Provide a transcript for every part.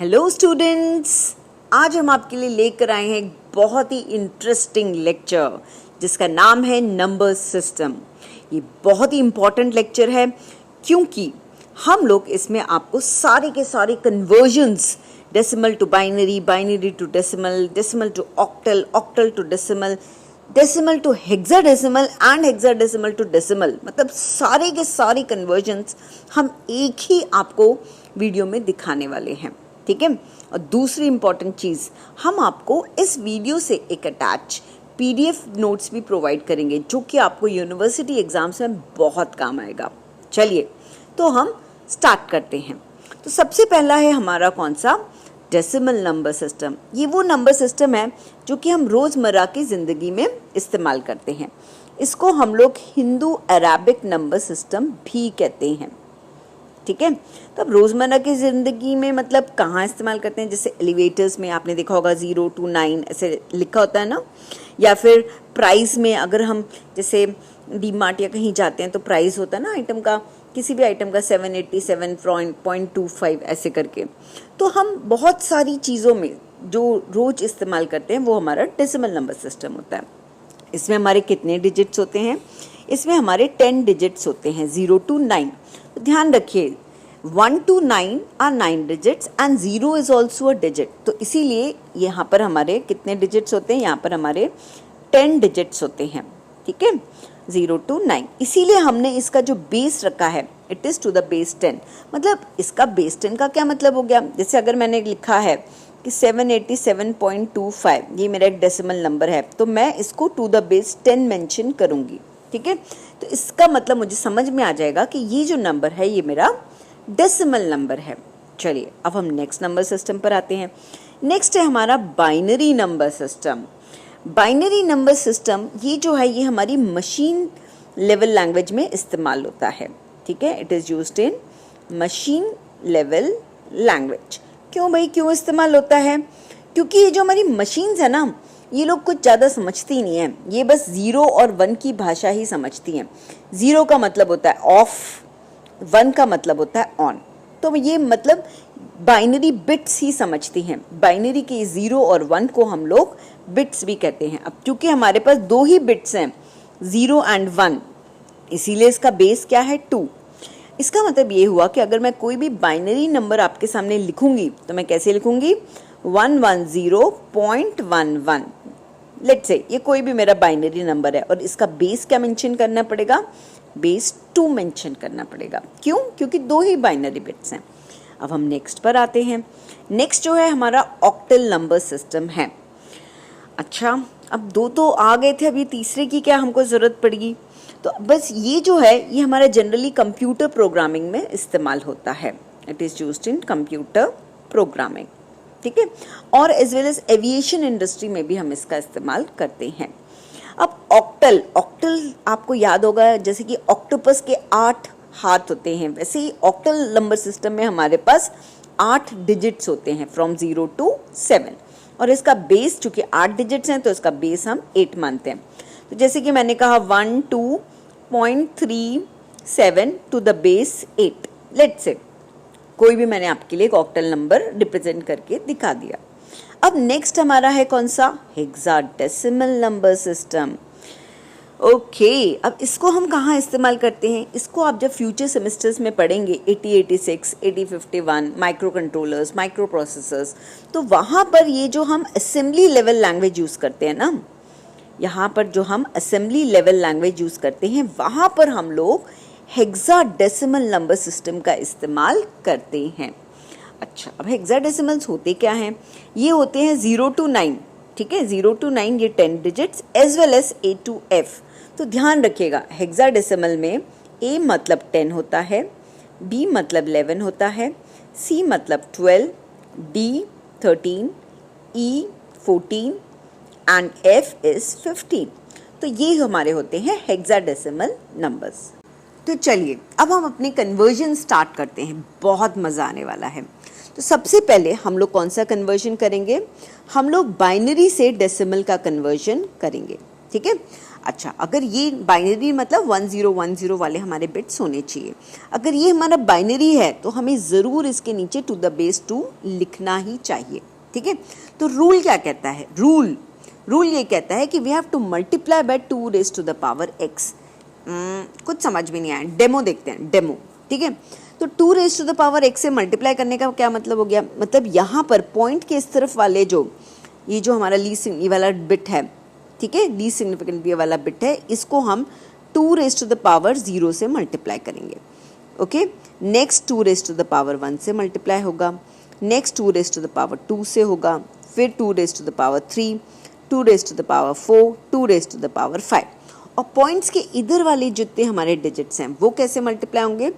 Hello students, आज हम आपके लिए लेकर आए हैं एक बहुत ही इंटरेस्टिंग लेक्चर जिसका नाम है नंबर सिस्टम। ये बहुत ही इम्पॉर्टेंट लेक्चर है क्योंकि हम लोग इसमें आपको सारे के सारे conversions, decimal to binary, binary to decimal, decimal to octal, octal to decimal, decimal to hexadecimal and hexadecimal to decimal, मतलब सारे के सारे कन्वर्जन्स हम एक ही आपको वीडियो में दिखाने वाले हैं। ठीक है। और दूसरी इंपॉर्टेंट चीज़, हम आपको इस वीडियो से एक अटैच पीडीएफ नोट्स भी प्रोवाइड करेंगे जो कि आपको यूनिवर्सिटी एग्जाम्स में बहुत काम आएगा। चलिए तो हम स्टार्ट करते हैं। तो सबसे पहला है हमारा कौन सा, डेसिमल नंबर सिस्टम। ये वो नंबर सिस्टम है जो कि हम रोज़मर्रा की ज़िंदगी में इस्तेमाल करते हैं। इसको हम लोग हिंदू अरेबिक नंबर सिस्टम भी कहते हैं। ठीक है। तो अब रोज़मर्रा की ज़िंदगी में मतलब कहाँ इस्तेमाल करते हैं, जैसे एलिवेटर्स में आपने देखा होगा 0 to 9 ऐसे लिखा होता है ना, या फिर प्राइस में अगर हम जैसे डी मार्ट या कहीं जाते हैं तो प्राइस होता है ना आइटम का, किसी भी आइटम का 787.25 ऐसे करके। तो हम बहुत सारी चीज़ों में जो रोज़ इस्तेमाल करते हैं वो हमारा डेसिमल नंबर सिस्टम होता है। इसमें हमारे कितने डिजिट्स होते हैं, इसमें हमारे 10 डिजिट्स होते हैं 0 to 9। तो ध्यान रखिए 1 to 9 are 9 digits and 0 is also a digit. तो इसीलिए यहाँ पर हमारे कितने डिजिट्स होते हैं, यहाँ पर हमारे 10 डिजिट्स होते हैं। ठीक है, 0 to 9। इसीलिए हमने इसका जो बेस रखा है it is to the base 10। मतलब इसका बेस 10 का क्या मतलब हो गया, जैसे अगर मैंने लिखा है कि 787.25 ये मेरा एक डेसिमल नंबर है तो मैं इसको टू द बेस 10 मेंशन करूँगी। ठीक है, तो इसका मतलब मुझे समझ में आ जाएगा कि ये जो नंबर है ये मेरा डेसिमल नंबर है। चलिए अब हम नेक्स्ट नंबर सिस्टम पर आते हैं। नेक्स्ट है हमारा binary number system. Binary number system ये जो है ये हमारी मशीन लेवल लैंग्वेज में इस्तेमाल होता है। ठीक है, it is used in machine level language. क्यों भाई, क्यों इस्तेमाल होता है? क्योंकि ये जो हमारी मशीन्स है ना, ये लोग कुछ ज़्यादा समझती नहीं है, ये बस 0 और 1 की भाषा ही समझती हैं। 0 का मतलब होता है ऑफ, 1 का मतलब होता है ऑन। तो ये मतलब बाइनरी बिट्स ही समझती हैं। बाइनरी के 0 और 1 को हम लोग बिट्स भी कहते हैं। अब क्योंकि हमारे पास दो ही बिट्स हैं 0 एंड 1, इसीलिए इसका बेस क्या है 2। इसका मतलब ये हुआ कि अगर मैं कोई भी बाइनरी नंबर आपके सामने लिखूंगी तो मैं कैसे लिखूंगी, 110.11। लेट्स से ये कोई भी मेरा बाइनरी नंबर है और इसका बेस क्या मेंशन करना पड़ेगा, बेस 2 मेंशन करना पड़ेगा। क्यों? क्योंकि दो ही बाइनरी बिट्स हैं। अब हम नेक्स्ट पर आते हैं। नेक्स्ट जो है हमारा ऑक्टल नंबर सिस्टम है। अच्छा, अब दो तो आ गए थे, अभी तीसरे की क्या हमको ज़रूरत पड़ेगी। तो बस ये जो है ये हमारा जनरली कंप्यूटर प्रोग्रामिंग में इस्तेमाल होता है। It is used in computer programming. ठीक है, और as well as aviation industry में भी हम इसका इस्तेमाल करते हैं। अब ऑक्टल, ऑक्टल आपको याद होगा जैसे कि ऑक्टोपस के 8 हाथ होते हैं, वैसे ही ऑक्टल नंबर सिस्टम में हमारे पास 8 डिजिट्स होते हैं फ्रॉम 0 to 7। और इसका बेस चूंकि 8 डिजिट्स हैं तो इसका बेस हम 8 मानते हैं। तो जैसे कि मैंने कहा 12.37 to the base 8। Let's say कोई भी मैंने आपके लिए एक ऑक्टल नंबर रिप्रेजेंट करके दिखा दिया। अब नेक्स्ट हमारा है कौन सा, हेक्साडेसिमल नंबर सिस्टम। ओके, अब इसको हम कहाँ इस्तेमाल करते हैं, इसको आप जब फ्यूचर सेमेस्टर्स में पढ़ेंगे 8086, 8051, माइक्रो कंट्रोलर्स, माइक्रो प्रोसेसर्स, तो वहाँ पर ये जो हम असेंबली लेवल लैंग्वेज यूज़ करते हैं ना, यहाँ पर जो हम असेंबली लेवल लैंग्वेज यूज़ करते हैं वहाँ पर हम लोग हेक्साडेसिमल नंबर सिस्टम का इस्तेमाल करते हैं। अच्छा, अब हेक्साडेसिमल्स होते क्या हैं, ये होते हैं 0 to 9। ठीक है, 0 to 9 ये 10 digits as well as A to F। तो ध्यान रखिएगा हेक्साडेसिमल में A मतलब 10 होता है, B मतलब 11 होता है, C मतलब 12, D 13, E 14 and F is 15। तो ये हमारे होते हैं हेक्साडेसिमल नंबर्स। तो चलिए अब हम अपनी कन्वर्जन स्टार्ट करते हैं, बहुत मज़ा आने वाला है। तो सबसे पहले हम लोग कौन सा कन्वर्जन करेंगे, हम लोग बाइनरी से डेसिमल का कन्वर्जन करेंगे। ठीक है, अच्छा, अगर ये बाइनरी मतलब 1010 वाले हमारे बिट्स होने चाहिए। अगर ये हमारा बाइनरी है तो हमें ज़रूर इसके नीचे टू द बेस 2 लिखना ही चाहिए, ठीक है। तो रूल क्या कहता है? रूल ये कहता है कि we have to multiply by 2 raise to the power x। कुछ समझ में नहीं आया, डेमो देखते हैं, डेमो, ठीक है। तो 2 raise to the power x से मल्टीप्लाई करने का क्या मतलब हो गया? मतलब यहाँ पर पॉइंट के इस तरफ वाले ये जो हमारा लीस्ट ये वाला बिट है, ठीक है, लीस्ट सिग्निफिकेंट ये वाला बिट है, इसको हम 2 रेज़ टू द पावर 0 से मल्टीप्लाई करेंगे। Okay, next 2 raise to the power 1 से मल्टीप्लाई होगा, next 2 raise to the power 2 से होगा, फिर 2 raise to the power 3, 2 raise to the power 4, 2 raise to the power 5। और पॉइंट्स के इधर वाले जितने हमारे डिजिट्स हैं वो कैसे मल्टीप्लाई होंगे?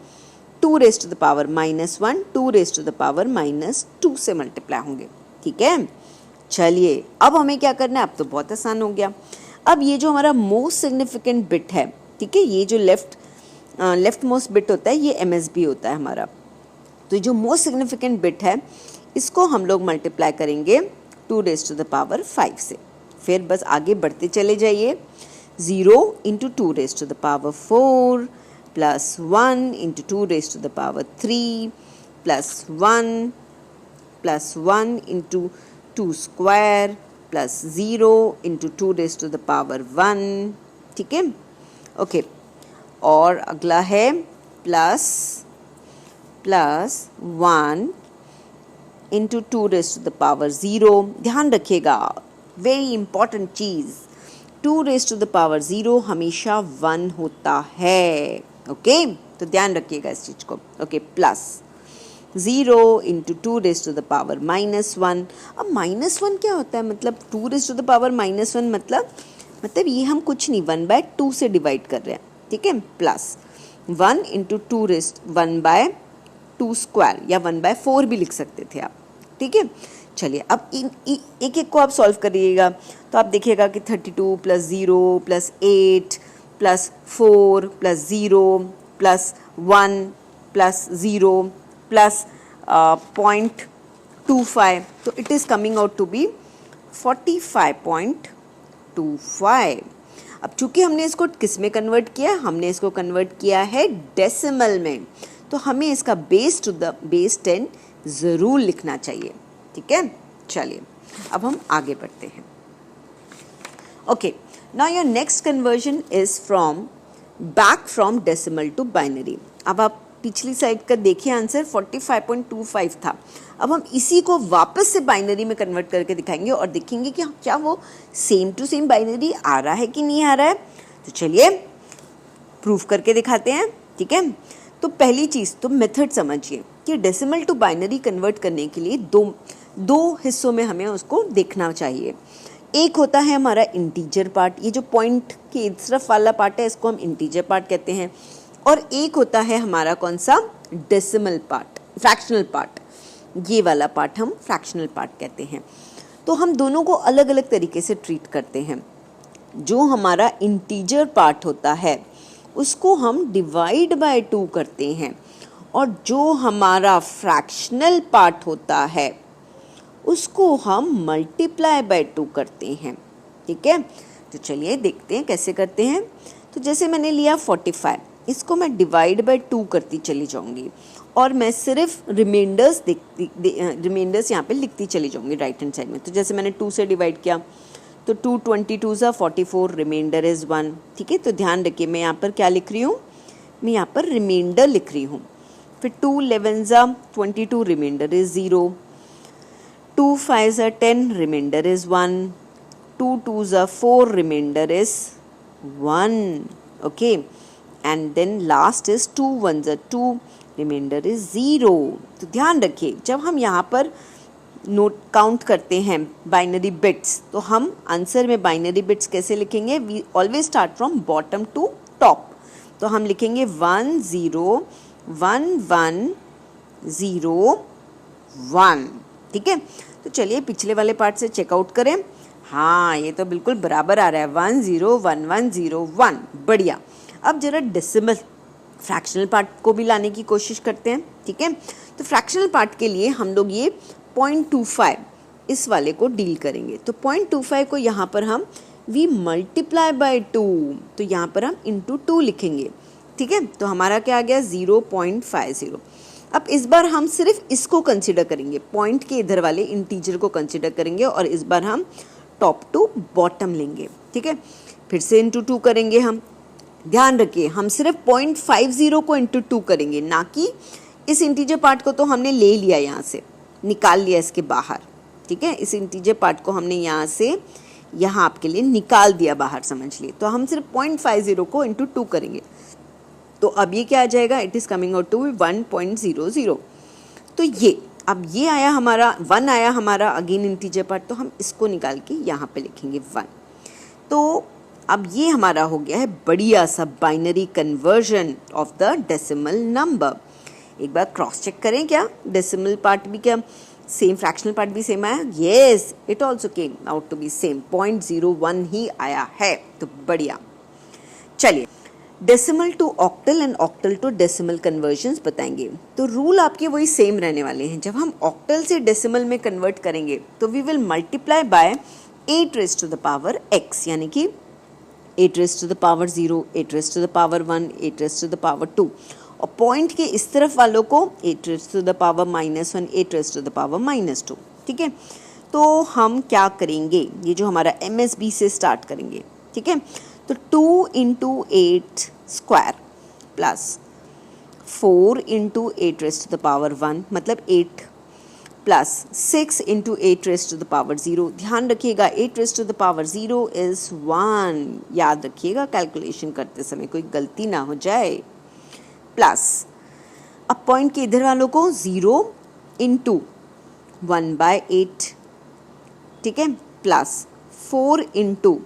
2 raise to the power -1, 2 raise to the power -2 से मल्टीप्लाई होंगे, ठीक है। चलिए, अब हमें क्या करना है? अब तो बहुत आसान हो गया। अब ये जो हमारा मोस्ट सिग्निफिकेंट बिट है, ठीक है, ये जो लेफ्ट मोस्ट बिट होता है ये MSB होता है हमारा। तो ये जो मोस्ट सिग्निफिकेंट बिट है इसको हम लोग मल्टीप्लाई करेंगे 2 रेज़ टू द पावर 5 से। फिर बस आगे बढ़ते चले जाइए, 0 into 2 raise to the power 4 plus 1 into 2 raise to the power 3 plus 1 into 2 square plus 0 into 2 raise to the power 1, ठीक है। ओके, और अगला है plus 1 into 2 raise to the power 0। ध्यान रखिएगा, वेरी इंपॉर्टेंट चीज़, 2 रेज़ टू द पावर 0 हमेशा 1 होता है। ओके, तो ध्यान रखिएगा इस चीज़ को। Okay, plus 0 into 2 raise to the power -1। अब -1 क्या होता है? मतलब 2 रेज़ टू द पावर -1 मतलब ये हम कुछ नहीं 1/2 से डिवाइड कर रहे हैं, ठीक है। प्लस 1 इंटू 2 रेज़ 1/2 स्क्वायर या 1/4 भी लिख सकते थे आप, ठीक है। चलिए, अब एक एक को आप सॉल्व करिएगा तो आप देखिएगा कि 32 plus 0 plus 8 plus 4 plus 0 plus 1 plus 0 plus 0.25, तो it is coming out to be 45.25। अब चूंकि हमने इसको किस में कन्वर्ट किया? हमने इसको कन्वर्ट किया है डेसिमल में, तो हमें इसका बेस 10 ज़रूर लिखना चाहिए, ठीक है। चलिए, अब हम आगे बढ़ते हैं। Okay, now your next conversion is back from decimal to binary. अब आप पिछली साइड का देखिए, आंसर 45.25 था। अब हम इसी को वापस से बाइनरी में कन्वर्ट करके दिखाएंगे और देखेंगे कि क्या वो सेम टू सेम बाइनरी आ रहा है कि नहीं आ रहा है। तो चलिए प्रूफ करके दिखाते हैं, ठीक है। तो पहली चीज़ तो मेथड समझिए कि डेसिमल टू बाइनरी कन्वर्ट करने के लिए दो हिस्सों में हमें उसको देखना चाहिए। एक होता है हमारा इंटीजर पार्ट, ये जो पॉइंट के तरफ वाला पार्ट है इसको हम इंटीजर पार्ट कहते हैं, और एक होता है हमारा कौन सा? Decimal part, fractional part. ये वाला पार्ट हम फ्रैक्शनल पार्ट कहते हैं। तो हम दोनों को अलग अलग तरीके से ट्रीट करते हैं। जो हमारा इंटीजर पार्ट होता है उसको हम डिवाइड बाय 2 करते हैं, और जो हमारा फ्रैक्शनल पार्ट होता है उसको हम मल्टीप्लाई बाय 2 करते हैं, ठीक है। तो चलिए देखते हैं कैसे करते हैं। तो जैसे मैंने लिया 45, इसको मैं डिवाइड बाय 2 करती चली जाऊंगी और मैं सिर्फ रिमाइंडर्स यहाँ पे लिखती चली जाऊंगी राइट हैंड साइड में। तो जैसे मैंने 2 से डिवाइड किया तो 2 22 44, रिमाइंडर इज़ 1, ठीक है। तो ध्यान रखिए मैं यहाँ पर क्या लिख रही हूँ? मैं यहाँ पर रिमाइंडर लिख रही हूँ। फिर 2 11 22, remainder is 0, 2 5 10, remainder is 1, 2 2 4, remainder is 1, okay. And then last is 2 1 2, remainder is 0। तो ध्यान रखिए जब हम यहाँ पर नोट काउंट करते हैं बाइनरी बिट्स, तो हम आंसर में बाइनरी बिट्स कैसे लिखेंगे? We always start from bottom to top. तो हम लिखेंगे 1 0 1 1 0 1, ठीक है। तो चलिए पिछले वाले पार्ट से चेकआउट करें। हाँ, ये तो बिल्कुल बराबर आ रहा है, 1 0 1 1 0 1, बढ़िया। अब जरा डेसिमल फ्रैक्शनल पार्ट को भी लाने की कोशिश करते हैं, ठीक है। तो फ्रैक्शनल पार्ट के लिए हम लोग ये 0.25 इस वाले को डील करेंगे। तो 0.25 को यहाँ पर हम वी मल्टीप्लाई बाय 2, तो यहाँ पर हम इंटू 2 लिखेंगे, ठीक है। तो हमारा क्या आ गया 0.50। अब इस बार हम सिर्फ इसको कंसिडर करेंगे, पॉइंट के इधर वाले इंटीजर को कंसिडर करेंगे और इस बार हम टॉप टू बॉटम लेंगे, ठीक है। फिर से इंटू 2 करेंगे हम। ध्यान रखिए हम सिर्फ 0.50 को इंटू 2 करेंगे, ना कि इस इंटीजर पार्ट को तो हमने ले लिया, यहाँ से निकाल लिया इसके बाहर, ठीक है। इस इंटीजर पार्ट को हमने यहाँ से यहाँ आपके लिए निकाल दिया बाहर, समझ लिए। तो हम सिर्फ 0.50 को इंटू 2 करेंगे, तो अब ये क्या आ जाएगा, it is coming out to 1.00। तो ये अब ये आया हमारा 1 आया हमारा अगेन इंटीजर पार्ट, तो हम इसको निकाल के यहाँ पे लिखेंगे 1। तो अब ये हमारा हो गया है बढ़िया सा binary conversion of the decimal number. एक बार क्रॉस चेक करें, क्या डेसिमल पार्ट भी क्या सेम, फ्रैक्शनल पार्ट भी सेम आया? Yes, it also came out to be same, 0.01 ही आया है, तो बढ़िया। चलिए decimal to octal and octal to decimal conversions बताएंगे। तो रूल आपके वही सेम रहने वाले हैं। जब हम ऑक्टल से डेसिमल में कन्वर्ट करेंगे तो we will multiply by 8 raised to the power x, यानी कि 8 raised to the power 0, 8 raised to the power 1, 8 raised to the power 2, और पॉइंट के इस तरफ वालों को 8 raised to the power -1, 8 raised to the power -2, ठीक है। तो हम क्या करेंगे, ये जो हमारा MSB से स्टार्ट करेंगे, ठीक है। तो 2 into 8 square plus 4 into 8 raised to the power 1, मतलब 8 plus 6 into 8 raised to the power 0। ध्यान रखिएगा 8 raised to the power 0 is 1, याद रखिएगा कैलकुलेशन करते समय कोई गलती ना हो जाए। प्लस अब पॉइंट के इधर वालों को 0 into 1/8, ठीक है, प्लस 4 into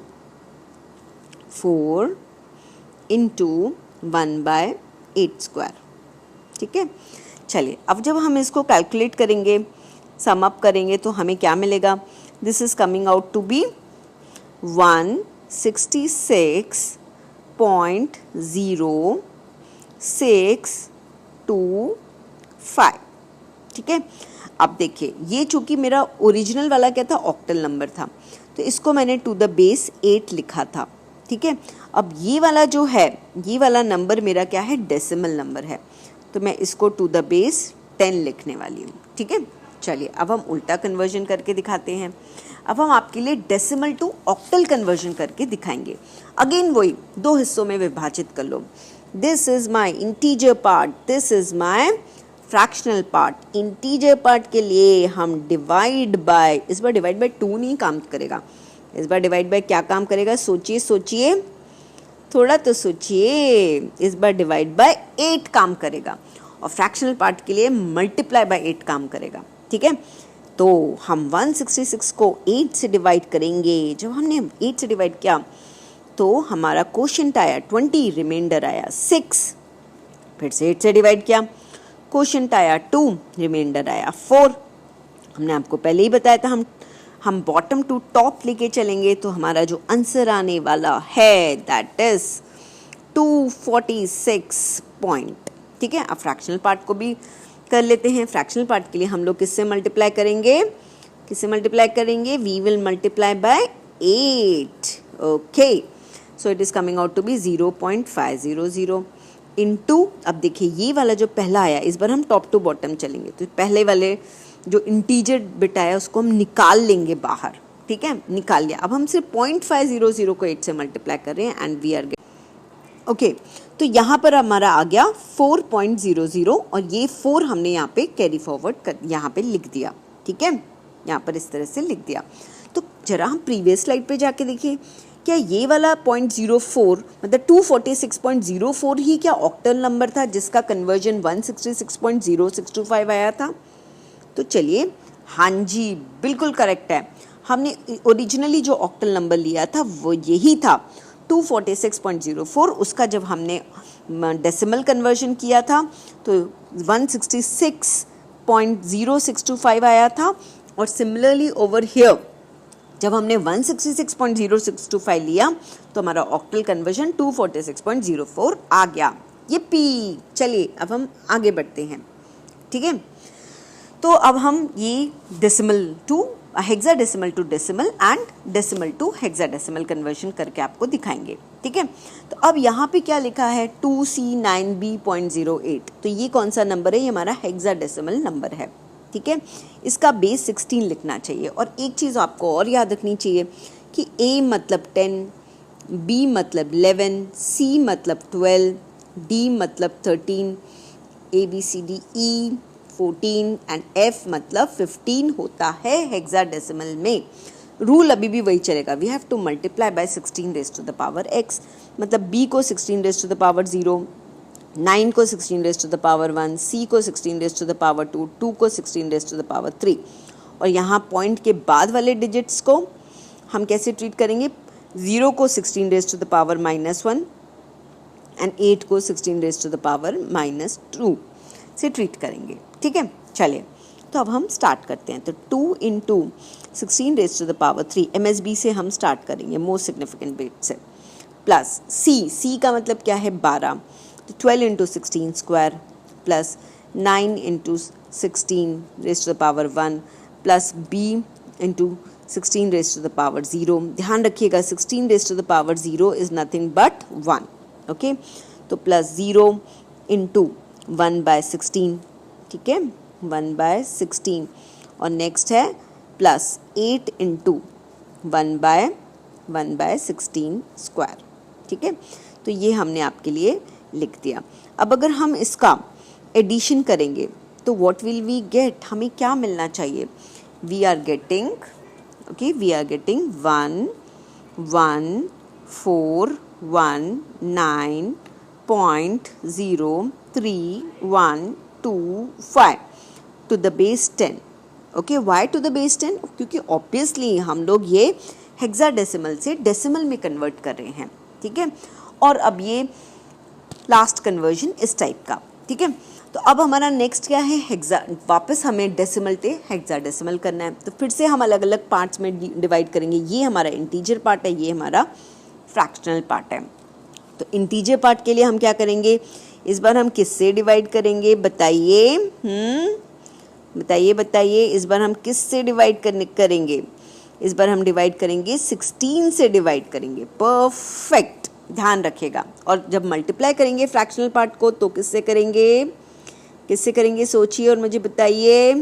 1/8 स्क्वायर, ठीक है। चलिए अब जब हम इसको कैलकुलेट करेंगे, सम अप करेंगे, तो हमें क्या मिलेगा, this is coming out to be 166.0625, ठीक है। अब देखिए ये चूंकि मेरा ओरिजिनल वाला क्या था, ऑक्टल नंबर था, तो इसको मैंने टू द बेस 8 लिखा था, ठीक है। अब ये वाला जो है, ये वाला नंबर मेरा क्या है, डेसिमल नंबर है, तो मैं इसको टू द बेस 10 लिखने वाली हूँ, ठीक है। चलिए अब हम उल्टा कन्वर्जन करके दिखाते हैं। अब हम आपके लिए डेसिमल टू ऑक्टल कन्वर्जन करके दिखाएंगे। अगेन वही 2 हिस्सों में विभाजित कर लो। This is my integer part, this is my fractional part. Integer part के लिए हम डिवाइड बाय, इस बार डिवाइड बाय 2 नहीं काम करेगा, इस बार डिवाइड बाय क्या काम करेगा, सोचिए सोचिए, थोड़ा तो सोचिए। इस बार डिवाइड बाय 8 काम करेगा, और फ्रैक्शनल पार्ट के लिए मल्टीप्लाई बाय 8 काम करेगा, ठीक है। तो हम 166 को 8 से डिवाइड करेंगे। जब हमने 8 से डिवाइड किया तो हमारा क्वोशिएंट आया 20, रिमाइंडर आया 6। फिर से 8 से डिवाइड किया, क्वोशिएंट आया 2, रिमाइंडर आया 4। हमने आपको पहले ही बताया था हम बॉटम टू टॉप लेके चलेंगे, तो हमारा जो आंसर आने वाला है दैट इज 246 पॉइंट, ठीक है। अब फ्रैक्शनल पार्ट को भी कर लेते हैं। फ्रैक्शनल पार्ट के लिए हम लोग किससे मल्टीप्लाई करेंगे, we will multiply by 8, okay. So it is coming out to be 0.500 into, अब देखिए ये वाला जो पहला आया, इस बार हम टॉप टू बॉटम चलेंगे, तो पहले वाले जो इंटीजर बिट आया उसको हम निकाल लेंगे बाहर, ठीक है, निकाल लिया। अब हम सिर्फ 0.500 को 8 से मल्टीप्लाई कर रहे हैं and we are getting, okay. तो यहाँ पर हमारा आ गया 4.00, और ये 4 हमने यहाँ पे कैरी फॉरवर्ड कर, यहाँ पे लिख दिया, ठीक है, यहाँ पर इस तरह से लिख दिया। तो जरा हम प्रीवियस स्लाइड पे जाके देखिए, क्या ये वाला 0.04 मतलब 246.04 ही क्या ऑक्टल नंबर था जिसका कन्वर्जन 166.0625 आया था? तो चलिए, हाँ जी बिल्कुल करेक्ट है। हमने ओरिजिनली जो ऑक्टल नंबर लिया था वो यही था 246.04। उसका जब हमने डेसिमल कन्वर्जन किया था तो 166.0625 आया था, और सिमिलरली ओवर हियर जब हमने 166.0625 लिया तो हमारा ऑक्टल कन्वर्जन 246.04 आ गया। ये पी। चलिए अब हम आगे बढ़ते हैं, ठीक है। तो अब हम ये decimal to hexadecimal to decimal and decimal to hexadecimal conversion करके आपको दिखाएंगे, ठीक है। तो अब यहाँ पे क्या लिखा है 2C9B.08, तो ये कौन सा नंबर है, ये हमारा हेक्साडेसिमल नंबर है, ठीक है। इसका बेस 16 लिखना चाहिए। और एक चीज़ आपको और याद रखनी चाहिए कि A मतलब 10, B मतलब 11, C मतलब 12, D मतलब 13, ABCDE 14 एंड F मतलब 15 होता है हेक्साडेसिमल में। रूल अभी भी वही चलेगा, we have to multiply by 16 raise to the power x, मतलब B को 16 रेज़ टू द पावर 0, 9 को 16 raise to the power 1, C को 16 रेज़ टू द पावर 2, 2 को 16 रेज़ टू द पावर 3। और यहाँ पॉइंट के बाद वाले डिजिट्स को हम कैसे ट्रीट करेंगे, 0 को 16 raise to the power -1 and 8 को 16 रेज़ टू द पावर -2 से ट्रीट करेंगे, ठीक है। चलिए तो अब हम स्टार्ट करते हैं। तो 2 into 16 raise to the power 3 MSB से हम स्टार्ट करेंगे, मोस्ट सिग्निफिकेंट बिट से, प्लस C का मतलब क्या है 12, तो 12 into 16 square plus 9 into 16 raise to the power 1 plus B into 16 raise to the power 0। ध्यान रखिएगा 16 raise to the power 0 is nothing but 1, okay. तो प्लस 0 इंटू 1/16, ठीक है, 1/16। और नेक्स्ट है प्लस 8 इंटू 1/16 स्क्वायर, ठीक है। तो ये हमने आपके लिए लिख दिया। अब अगर हम इसका एडिशन करेंगे तो व्हाट विल वी गेट, हमें क्या मिलना चाहिए, we are getting 1,1,419.03,125 to the base 10, okay. Why to the base 10, क्योंकि ऑब्वियसली हम लोग ये हेक्साडेसिमल से डेसिमल में कन्वर्ट कर रहे हैं, ठीक है। और अब ये लास्ट कन्वर्जन इस टाइप का, ठीक है। तो अब हमारा नेक्स्ट क्या है, वापस हमें डेसिमल से हेक्साडेसिमल करना है। तो फिर से हम अलग अलग पार्ट्स में डिवाइड करेंगे, ये हमारा इंटीजर पार्ट है, ये हमारा फ्रैक्शनल पार्ट है। तो इंटीजर पार्ट के लिए हम क्या करेंगे, इस बार हम किससे डिवाइड करेंगे, बताइए, बताइए इस बार हम किससे डिवाइड करेंगे, इस बार हम डिवाइड करेंगे 16 से डिवाइड करेंगे, परफेक्ट, ध्यान रखिएगा। और जब मल्टीप्लाई करेंगे फ्रैक्शनल पार्ट को तो किससे करेंगे, सोचिए और मुझे बताइए।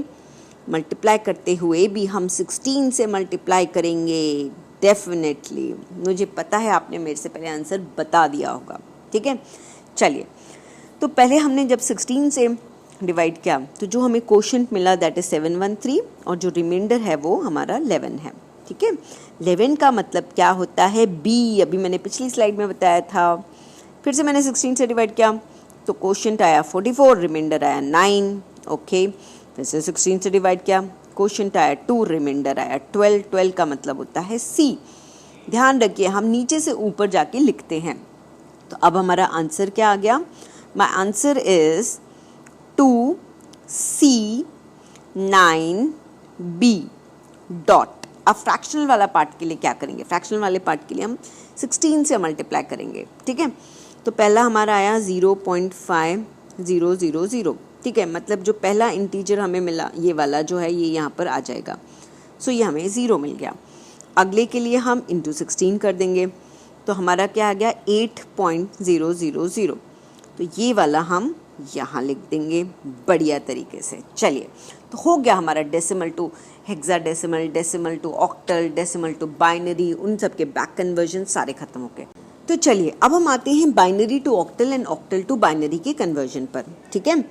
मल्टीप्लाई करते हुए भी हम 16 से मल्टीप्लाई करेंगे, डेफिनेटली, मुझे पता है आपने मेरे से पहले आंसर बता दिया होगा, ठीक है। चलिए तो पहले हमने जब 16 से डिवाइड किया तो जो हमें क्वोशंट मिला दैट इज 713 और जो रिमाइंडर है वो हमारा 11 है, ठीक है। 11 का मतलब क्या होता है, B, अभी मैंने पिछली स्लाइड में बताया था। फिर से मैंने 16 से डिवाइड किया तो क्वोशंट आया 44, रिमाइंडर आया 9, ओके। फिर से 16 से डिवाइड किया, क्वोशंट आया 2, रिमाइंडर आया 12, 12 का मतलब होता है C। ध्यान रखिए हम नीचे से ऊपर जाके लिखते हैं। तो अब हमारा आंसर क्या आ गया, my answer is 2C9B dot. अब फ्रैक्शनल वाला पार्ट के लिए क्या करेंगे, फ्रैक्शनल वाले पार्ट के लिए हम 16 से मल्टीप्लाई करेंगे, ठीक है। तो पहला हमारा आया 0.5000, ठीक है, मतलब जो पहला इंटीजर हमें मिला ये वाला जो है ये यहाँ पर आ जाएगा, सो ये हमें 0 मिल गया। अगले के लिए हम इंटू 16 कर देंगे तो हमारा क्या आ गया 8.000, तो ये वाला हम यहाँ लिख देंगे बढ़िया तरीके से। चलिए तो हो गया हमारा decimal to hexadecimal, decimal to octal, decimal to binary, उन सब के बैक कन्वर्जन सारे खत्म हो गए। तो चलिए अब हम आते हैं binary to octal and octal to binary के कन्वर्जन पर, ठीक है।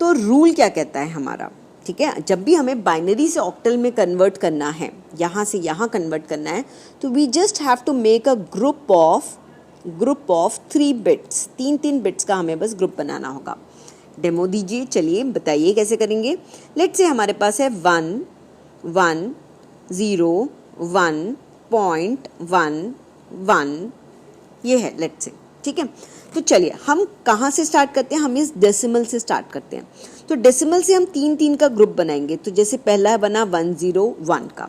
तो रूल क्या कहता है हमारा, ठीक है, जब भी हमें बाइनरी से ऑक्टल में कन्वर्ट करना है, यहाँ से यहाँ कन्वर्ट करना है, तो we just have to make a group of 3 bits, 3 bits का हमें बस ग्रुप बनाना होगा। डेमो दीजिए, चलिए बताइए कैसे करेंगे। लेट्स से हमारे पास है 1,1,0,1.11 ये है, लेट्स से, ठीक है। तो चलिए हम कहाँ से स्टार्ट करते हैं, हम इस डेसिमल से स्टार्ट करते हैं। तो डेसिमल से हम 3 का ग्रुप बनाएंगे। तो जैसे पहला बना 101 का,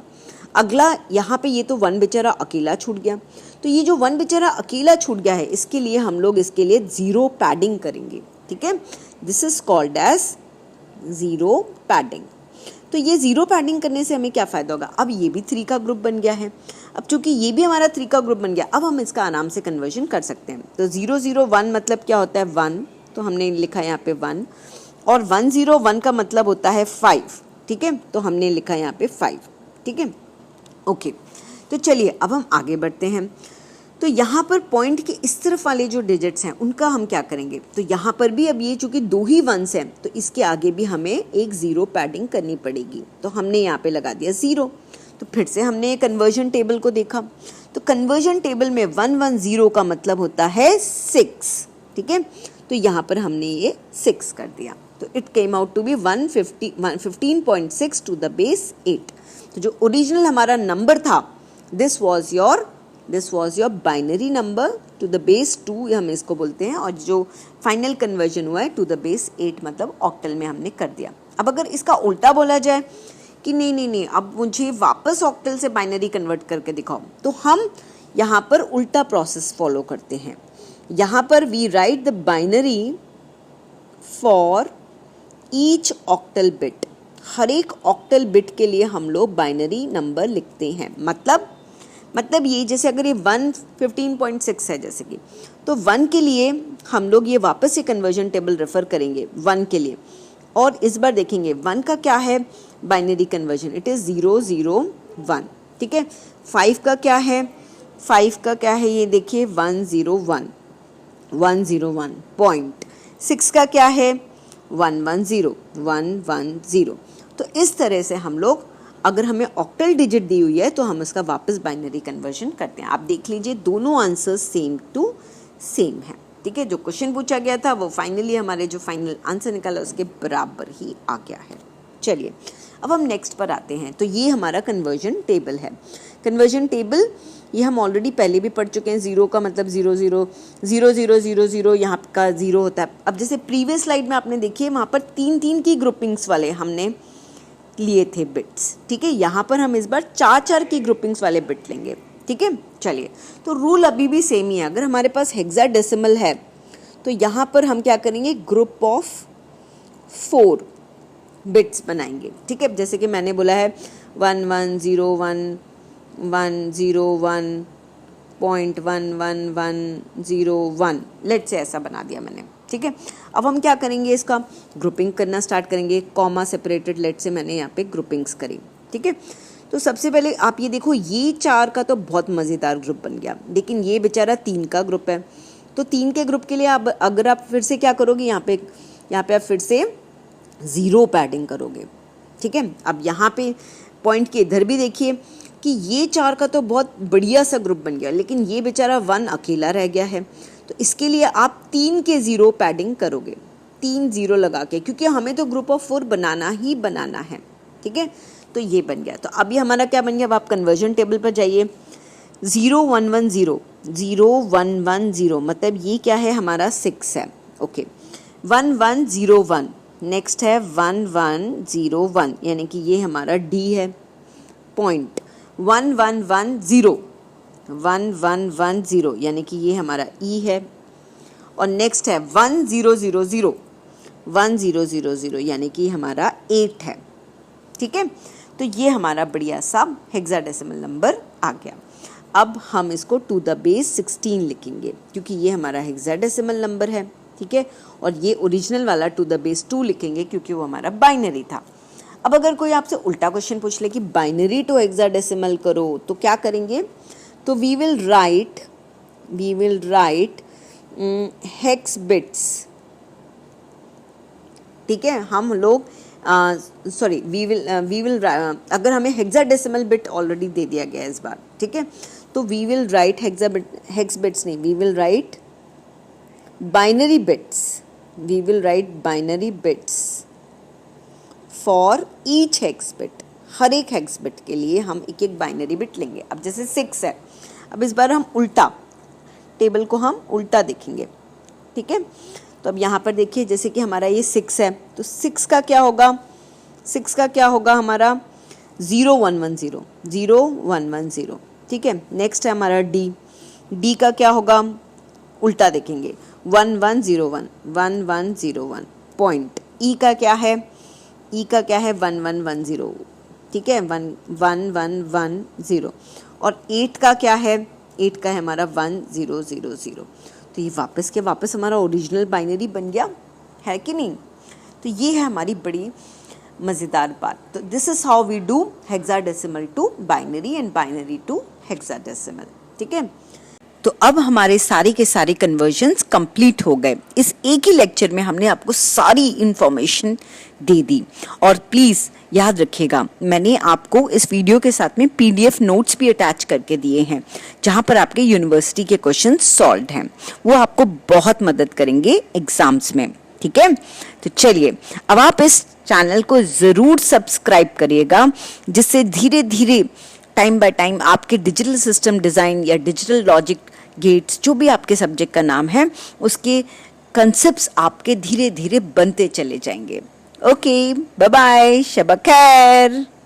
अगला यहाँ पे ये तो 1 बेचारा अकेला छूट गया, तो ये जो 1 बेचारा अकेला छूट गया है इसके लिए हम लोग इसके लिए 0 पैडिंग करेंगे, ठीक है। This is called as 0 padding. तो ये ज़ीरो पैडिंग करने से हमें क्या फ़ायदा होगा, अब ये भी 3 का ग्रुप बन गया है। अब चूंकि ये भी हमारा 3 का ग्रुप बन गया, अब हम इसका आराम से कन्वर्जन कर सकते हैं। तो 001 मतलब क्या होता है 1, तो हमने लिखा यहाँ पे 1, और 101 का मतलब होता है 5, ठीक है, तो हमने लिखा यहाँ पे 5, ठीक है, ओके। तो चलिए अब हम आगे बढ़ते हैं। तो यहाँ पर पॉइंट के इस तरफ वाले जो डिजिट्स हैं उनका हम क्या करेंगे, तो यहाँ पर भी अब ये चूंकि 2 ही 1s हैं तो इसके आगे भी हमें एक ज़ीरो पैडिंग करनी पड़ेगी, तो हमने यहाँ पे लगा दिया 0। तो फिर से हमने कन्वर्जन टेबल को देखा, तो कन्वर्जन टेबल में 110 का मतलब होता है 6, ठीक है, तो यहाँ पर हमने ये 6 कर दिया, तो it came out to be 15.6 to the base 8। तो जो ओरिजिनल हमारा नंबर था this was your binary number to the base 2 हम इसको बोलते हैं, और जो फाइनल कन्वर्जन हुआ है टू द बेस 8 मतलब ऑक्टल में हमने कर दिया। अब अगर इसका उल्टा बोला जाए कि नहीं अब मुझे वापस ऑक्टल से बाइनरी कन्वर्ट करके दिखाओ, तो हम यहाँ पर उल्टा प्रोसेस फॉलो करते हैं। यहाँ पर we write the binary for each octal bit, हर एक ऑक्टल बिट के लिए हम लोग बाइनरी नंबर लिखते हैं। मतलब ये जैसे अगर ये 115.6 है जैसे कि, तो 1 के लिए हम लोग ये वापस से कन्वर्जन टेबल रेफर करेंगे 1 के लिए, और इस बार देखेंगे 1 का क्या है बाइनरी कन्वर्जन, इट इज़ 001, ठीक है। 5 का क्या है, 5 का क्या है ये देखिए 101 पॉइंट। 6 का क्या है 110। तो इस तरह से हम लोग अगर हमें ऑक्टल डिजिट दी हुई है तो हम उसका वापस बाइनरी कन्वर्जन करते हैं। आप देख लीजिए दोनों आंसर्स सेम टू सेम है, ठीक है। जो क्वेश्चन पूछा गया था वो फाइनली हमारे जो फाइनल आंसर निकला उसके बराबर ही आ गया है। चलिए अब हम नेक्स्ट पर आते हैं। तो ये हमारा कन्वर्जन टेबल है। कन्वर्जन टेबल ये हम ऑलरेडी पहले भी पढ़ चुके हैं। 0 का मतलब 0 0 0 0 0 0 यहाँ का 0 होता है। अब जैसे प्रीवियस स्लाइड में आपने देखिए वहाँ पर 3 की ग्रुपिंग्स वाले हमने लिए थे बिट्स, ठीक है। यहाँ पर हम इस बार 4 की ग्रुपिंग्स वाले बिट लेंगे, ठीक है। चलिए तो रूल अभी भी सेम ही है। अगर हमारे पास हेक्साडेसिमल है तो यहाँ पर हम क्या करेंगे ग्रुप ऑफ 4 बिट्स बनाएंगे, ठीक है। जैसे कि मैंने बोला है 1101.11101 लेट्स से ऐसा बना दिया मैंने, ठीक है। अब हम क्या करेंगे इसका ग्रुपिंग करना स्टार्ट करेंगे। कॉमा सेपरेटेड लेट से मैंने यहाँ पे ग्रुपिंग्स करी, ठीक है। तो सबसे पहले आप ये देखो ये 4 का तो बहुत मज़ेदार ग्रुप बन गया, लेकिन ये बेचारा 3 का ग्रुप है। तो 3 के ग्रुप के लिए आप अगर आप फिर से क्या करोगे यहाँ पे आप फिर से 0 पैडिंग करोगे, ठीक है। अब यहाँ पे पॉइंट के इधर भी देखिए कि ये 4 का तो बहुत बढ़िया सा ग्रुप बन गया, लेकिन ये बेचारा 1 अकेला रह गया है। तो इसके लिए आप 3 के 0 पैडिंग करोगे, 3 0 लगा के, क्योंकि हमें तो ग्रुप ऑफ 4 बनाना ही बनाना है, ठीक है। तो ये बन गया। तो अभी हमारा क्या बन गया, अब आप कन्वर्जन टेबल पर जाइए। 0110 मतलब ये क्या है हमारा 6 है, ओके। 1101 नेक्स्ट है 1101 यानी कि ये हमारा D है। पॉइंट 1110 यानी कि ये हमारा E है। और नेक्स्ट है 1000 यानी कि हमारा 8 है, ठीक है। तो ये हमारा बढ़िया सा हेक्साडेसिमल नंबर आ गया। अब हम इसको टू द बेस 16 लिखेंगे क्योंकि ये हमारा हेक्साडेसिमल नंबर है, ठीक है। और ये ओरिजिनल वाला टू द बेस 2 लिखेंगे क्योंकि वो हमारा बाइनरी था। अब अगर कोई आपसे उल्टा क्वेश्चन पूछ ले कि बाइनरी टू हेक्साडेसिमल करो तो क्या करेंगे, तो we will write hex bits, ठीक है। हम लोग वी विल अगर हमें हेक्साडेसिमल बिट ऑलरेडी दे दिया गया है इस बार, ठीक है, तो we will write hex bits नहीं, we will write binary bits for each hex bit. हर एक हेक्स बिट के लिए हम एक बाइनरी बिट लेंगे। अब जैसे 6 है, अब इस बार हम उल्टा टेबल को हम उल्टा देखेंगे, ठीक है। तो अब यहाँ पर देखिए जैसे कि हमारा ये 6 है तो 6 का क्या होगा हमारा 0110, ठीक है। नेक्स्ट है हमारा D का क्या होगा, उल्टा देखेंगे 1101 पॉइंट। E का क्या है ई का क्या है 1110, ठीक है 1110, और 8 का क्या है, 8 का है हमारा 1000। तो ये वापस के वापस हमारा ओरिजिनल बाइनरी बन गया है कि नहीं। तो ये है हमारी बड़ी मज़ेदार बात। तो this is how we do hexadecimal to binary and binary to hexadecimal, ठीक है। तो अब हमारे सारे के सारे कन्वर्जन्स कंप्लीट हो गए। इस एक ही लेक्चर में हमने आपको सारी इंफॉर्मेशन दे दी। और प्लीज़ याद रखिएगा, मैंने आपको इस वीडियो के साथ में PDF नोट्स भी अटैच करके दिए हैं, जहां पर आपके यूनिवर्सिटी के क्वेश्चन सॉल्व हैं। वो आपको बहुत मदद करेंगे एग्जाम्स में, ठीक है। तो चलिए, अब आप इस चैनल को ज़रूर सब्सक्राइब करिएगा, जिससे धीरे धीरे टाइम बाय टाइम आपके डिजिटल सिस्टम डिज़ाइन या डिजिटल लॉजिक गेट्स, जो भी आपके सब्जेक्ट का नाम है, उसके कंसेप्ट्स आपके धीरे धीरे बनते चले जाएंगे। ओके, बाय बाय, शब खैर।